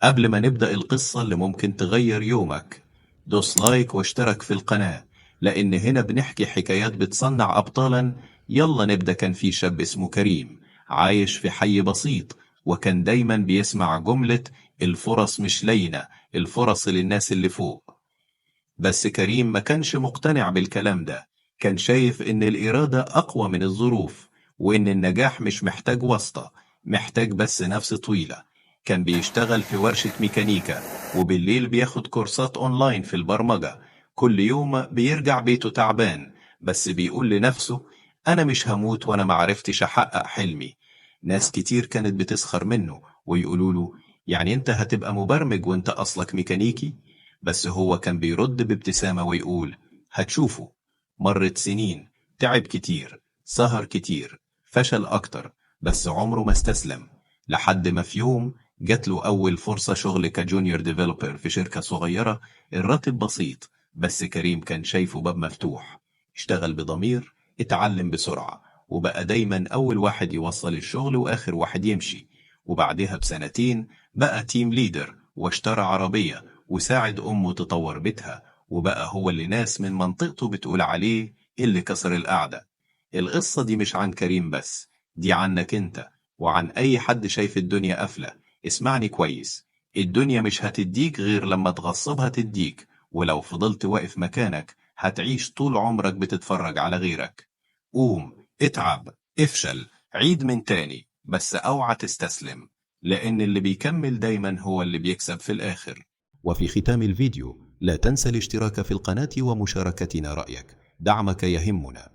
قبل ما نبدأ القصة اللي ممكن تغير يومك، دوس لايك واشترك في القناة، لأن هنا بنحكي حكايات بتصنع أبطالا. يلا نبدأ. كان في شاب اسمه كريم عايش في حي بسيط، وكان دايما بيسمع جملة: الفرص مش لينة، الفرص للناس اللي فوق. بس كريم ما كانش مقتنع بالكلام ده. كان شايف إن الإرادة أقوى من الظروف، وإن النجاح مش محتاج واسطة، محتاج بس نفس طويلة. كان بيشتغل في ورشة ميكانيكا، وبالليل بياخد كورسات أونلاين في البرمجة. كل يوم بيرجع بيته تعبان، بس بيقول لنفسه: أنا مش هموت وأنا معرفتش أحقق حلمي. ناس كتير كانت بتسخر منه ويقولوا له: يعني أنت هتبقى مبرمج وأنت أصلك ميكانيكي؟ بس هو كان بيرد بابتسامة ويقول: هتشوفوا. مرت سنين، تعب كتير، سهر كتير، فشل أكتر، بس عمره ما استسلم. لحد ما في يوم جات له أول فرصة شغل كجونيور ديفلوبر في شركة صغيرة. الراتب بسيط، بس كريم كان شايفه باب مفتوح. اشتغل بضمير، اتعلم بسرعة، وبقى دايما أول واحد يوصل الشغل وآخر واحد يمشي. وبعدها بسنتين بقى تيم ليدر، واشترى عربية، وساعد أمه تطور بيتها، وبقى هو اللي ناس من منطقته بتقول عليه اللي كسر القعدة. القصة دي مش عن كريم بس، دي عنك انت، وعن أي حد شايف الدنيا قافلة. اسمعني كويس: الدنيا مش هتديك غير لما تغصبها تديك، ولو فضلت واقف مكانك هتعيش طول عمرك بتتفرج على غيرك. قوم، اتعب، افشل، عيد من تاني، بس اوعى تستسلم، لأن اللي بيكمل دايما هو اللي بيكسب في الآخر. وفي ختام الفيديو لا تنسى الاشتراك في القناة ومشاركتنا رأيك، دعمك يهمنا.